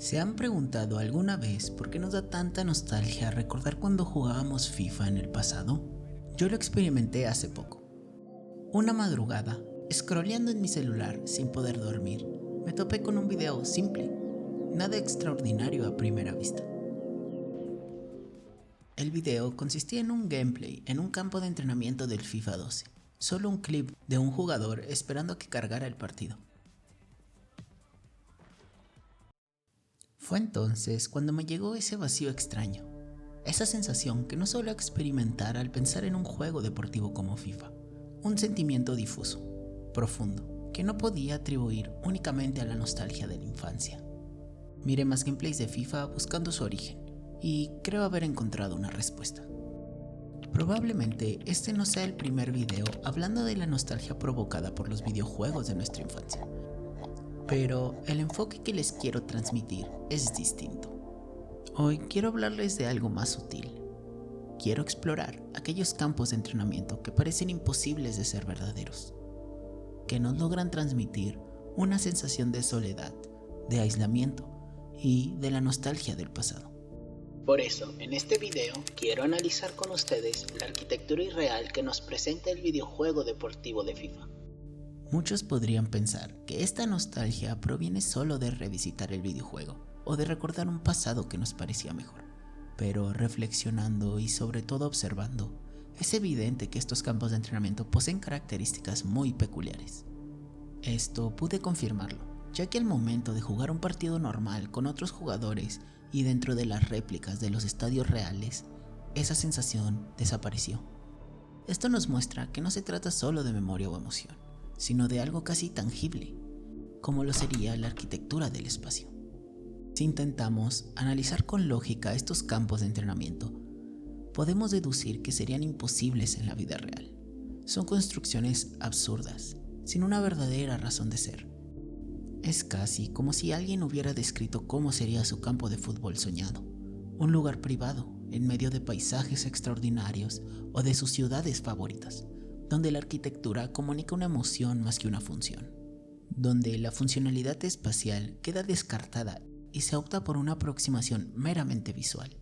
¿Se han preguntado alguna vez por qué nos da tanta nostalgia recordar cuando jugábamos FIFA en el pasado? Yo lo experimenté hace poco. Una madrugada, scrolleando en mi celular sin poder dormir, me topé con un video simple, nada extraordinario a primera vista. El video consistía en un gameplay en un campo de entrenamiento del FIFA 12, solo un clip de un jugador esperando a que cargara el partido. Fue entonces cuando me llegó ese vacío extraño, esa sensación que no suelo experimentar al pensar en un juego deportivo como FIFA, un sentimiento difuso, profundo, que no podía atribuir únicamente a la nostalgia de la infancia. Miré más gameplays de FIFA buscando su origen, y creo haber encontrado una respuesta. Probablemente este no sea el primer video hablando de la nostalgia provocada por los videojuegos de nuestra infancia, pero el enfoque que les quiero transmitir es distinto. Hoy quiero hablarles de algo más sutil. Quiero explorar aquellos campos de entrenamiento que parecen imposibles de ser verdaderos, que nos logran transmitir una sensación de soledad, de aislamiento y de la nostalgia del pasado. Por eso, en este video quiero analizar con ustedes la arquitectura irreal que nos presenta el videojuego deportivo de FIFA. Muchos podrían pensar que esta nostalgia proviene solo de revisitar el videojuego o de recordar un pasado que nos parecía mejor, pero reflexionando y sobre todo observando, es evidente que estos campos de entrenamiento poseen características muy peculiares. Esto pude confirmarlo, ya que al momento de jugar un partido normal con otros jugadores y dentro de las réplicas de los estadios reales, esa sensación desapareció. Esto nos muestra que no se trata solo de memoria o emoción, sino de algo casi tangible, como lo sería la arquitectura del espacio. Si intentamos analizar con lógica estos campos de entrenamiento, podemos deducir que serían imposibles en la vida real. Son construcciones absurdas, sin una verdadera razón de ser. Es casi como si alguien hubiera descrito cómo sería su campo de fútbol soñado, un lugar privado, en medio de paisajes extraordinarios o de sus ciudades favoritas, donde la arquitectura comunica una emoción más que una función, donde la funcionalidad espacial queda descartada y se opta por una aproximación meramente visual.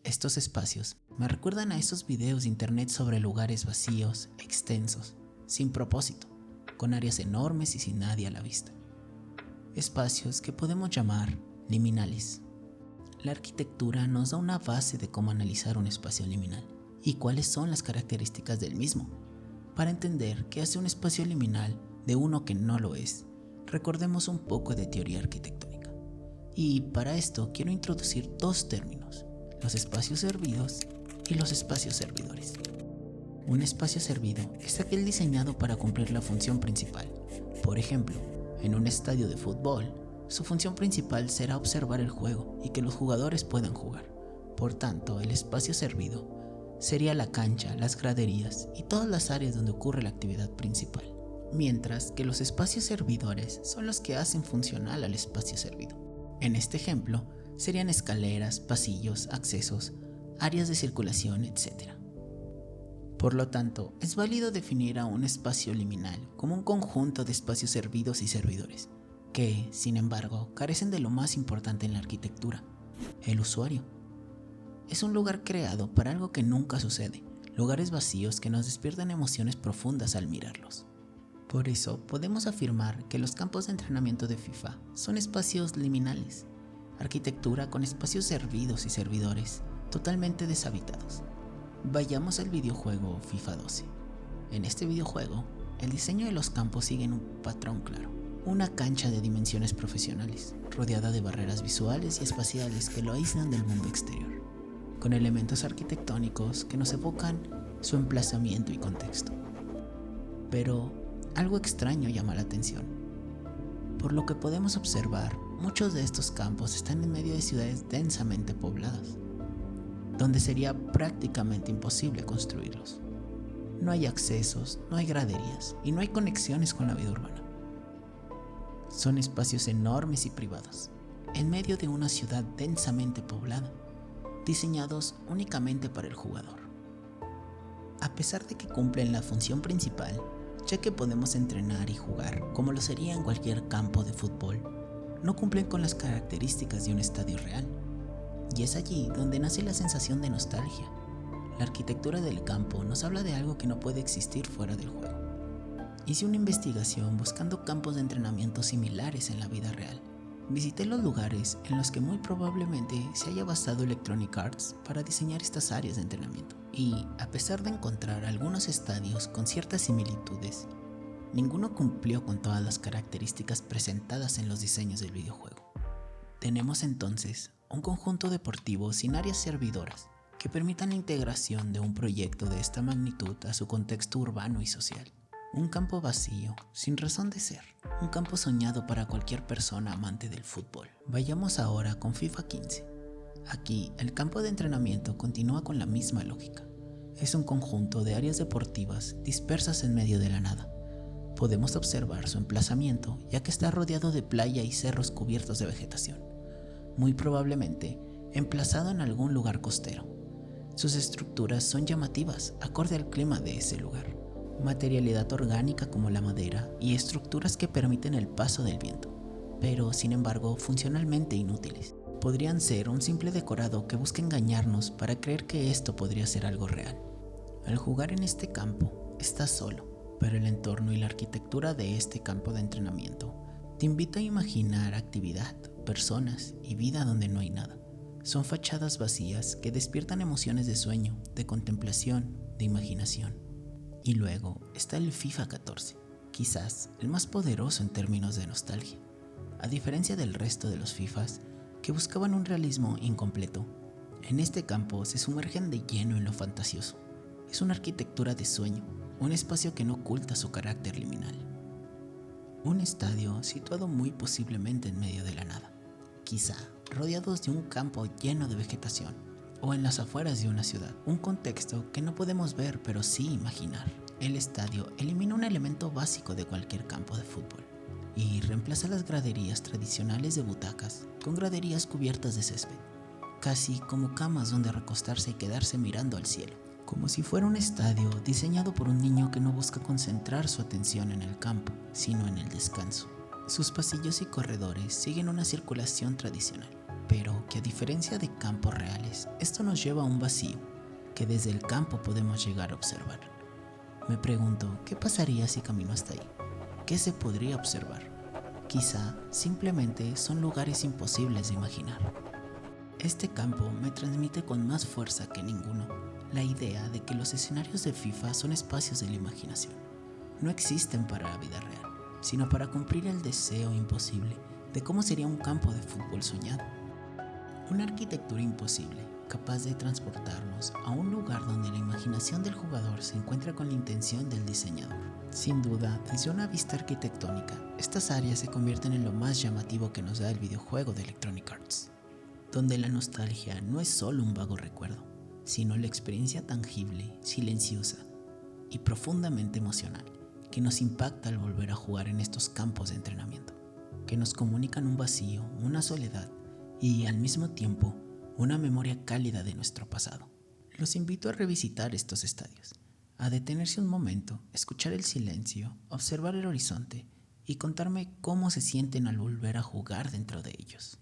Estos espacios me recuerdan a esos videos de internet sobre lugares vacíos, extensos, sin propósito, con áreas enormes y sin nadie a la vista. Espacios que podemos llamar liminales. La arquitectura nos da una base de cómo analizar un espacio liminal y cuáles son las características del mismo. Para entender qué hace un espacio liminal de uno que no lo es, recordemos un poco de teoría arquitectónica. Y para esto quiero introducir dos términos, los espacios servidos y los espacios servidores. Un espacio servido es aquel diseñado para cumplir la función principal. Por ejemplo, en un estadio de fútbol, su función principal será observar el juego y que los jugadores puedan jugar. Por tanto, el espacio servido sería la cancha, las graderías y todas las áreas donde ocurre la actividad principal, mientras que los espacios servidores son los que hacen funcional al espacio servido. En este ejemplo, serían escaleras, pasillos, accesos, áreas de circulación, etc. Por lo tanto, es válido definir a un espacio liminal como un conjunto de espacios servidos y servidores, que, sin embargo, carecen de lo más importante en la arquitectura, el usuario. Es un lugar creado para algo que nunca sucede, lugares vacíos que nos despiertan emociones profundas al mirarlos. Por eso podemos afirmar que los campos de entrenamiento de FIFA son espacios liminales, arquitectura con espacios servidos y servidores totalmente deshabitados. Vayamos al videojuego FIFA 12. En este videojuego, el diseño de los campos sigue un patrón claro. Una cancha de dimensiones profesionales, rodeada de barreras visuales y espaciales que lo aíslan del mundo exterior, con elementos arquitectónicos que nos evocan su emplazamiento y contexto. Pero algo extraño llama la atención. Por lo que podemos observar, muchos de estos campos están en medio de ciudades densamente pobladas, donde sería prácticamente imposible construirlos. No hay accesos, no hay graderías y no hay conexiones con la vida urbana. Son espacios enormes y privados, en medio de una ciudad densamente poblada, diseñados únicamente para el jugador. A pesar de que cumplen la función principal, ya que podemos entrenar y jugar como lo sería en cualquier campo de fútbol, no cumplen con las características de un estadio real. Y es allí donde nace la sensación de nostalgia. La arquitectura del campo nos habla de algo que no puede existir fuera del juego. Hice una investigación buscando campos de entrenamiento similares en la vida real. Visité los lugares en los que muy probablemente se haya basado Electronic Arts para diseñar estas áreas de entrenamiento. Y, a pesar de encontrar algunos estadios con ciertas similitudes, ninguno cumplió con todas las características presentadas en los diseños del videojuego. Tenemos entonces un conjunto deportivo sin áreas servidoras que permitan la integración de un proyecto de esta magnitud a su contexto urbano y social. Un campo vacío, sin razón de ser. Un campo soñado para cualquier persona amante del fútbol. Vayamos ahora con FIFA 15. Aquí, el campo de entrenamiento continúa con la misma lógica. Es un conjunto de áreas deportivas dispersas en medio de la nada. Podemos observar su emplazamiento ya que está rodeado de playa y cerros cubiertos de vegetación. Muy probablemente emplazado en algún lugar costero. Sus estructuras son llamativas, acorde al clima de ese lugar. Materialidad orgánica como la madera y estructuras que permiten el paso del viento, pero sin embargo funcionalmente inútiles. Podrían ser un simple decorado que busca engañarnos para creer que esto podría ser algo real. Al jugar en este campo, estás solo, pero el entorno y la arquitectura de este campo de entrenamiento te invita a imaginar actividad, personas y vida donde no hay nada. Son fachadas vacías que despiertan emociones de sueño, de contemplación, de imaginación. Y luego está el FIFA 14, quizás el más poderoso en términos de nostalgia. A diferencia del resto de los FIFAs, que buscaban un realismo incompleto, en este campo se sumergen de lleno en lo fantasioso. Es una arquitectura de sueño, un espacio que no oculta su carácter liminal. Un estadio situado muy posiblemente en medio de la nada, quizá rodeados de un campo lleno de vegetación, o en las afueras de una ciudad, un contexto que no podemos ver pero sí imaginar. El estadio elimina un elemento básico de cualquier campo de fútbol y reemplaza las graderías tradicionales de butacas con graderías cubiertas de césped, casi como camas donde recostarse y quedarse mirando al cielo, como si fuera un estadio diseñado por un niño que no busca concentrar su atención en el campo, sino en el descanso. Sus pasillos y corredores siguen una circulación tradicional, pero que a diferencia de campos reales, esto nos lleva a un vacío que desde el campo podemos llegar a observar. Me pregunto, ¿qué pasaría si camino hasta ahí? ¿Qué se podría observar? Quizá simplemente son lugares imposibles de imaginar. Este campo me transmite con más fuerza que ninguno la idea de que los escenarios de FIFA son espacios de la imaginación. No existen para la vida real, sino para cumplir el deseo imposible de cómo sería un campo de fútbol soñado. Una arquitectura imposible, capaz de transportarnos a un lugar donde la imaginación del jugador se encuentra con la intención del diseñador. Sin duda, desde una vista arquitectónica, estas áreas se convierten en lo más llamativo que nos da el videojuego de Electronic Arts, donde la nostalgia no es solo un vago recuerdo, sino la experiencia tangible, silenciosa y profundamente emocional que nos impacta al volver a jugar en estos campos de entrenamiento, que nos comunican un vacío, una soledad y al mismo tiempo una memoria cálida de nuestro pasado. Los invito a revisitar estos estadios, a detenerse un momento, escuchar el silencio, observar el horizonte y contarme cómo se sienten al volver a jugar dentro de ellos.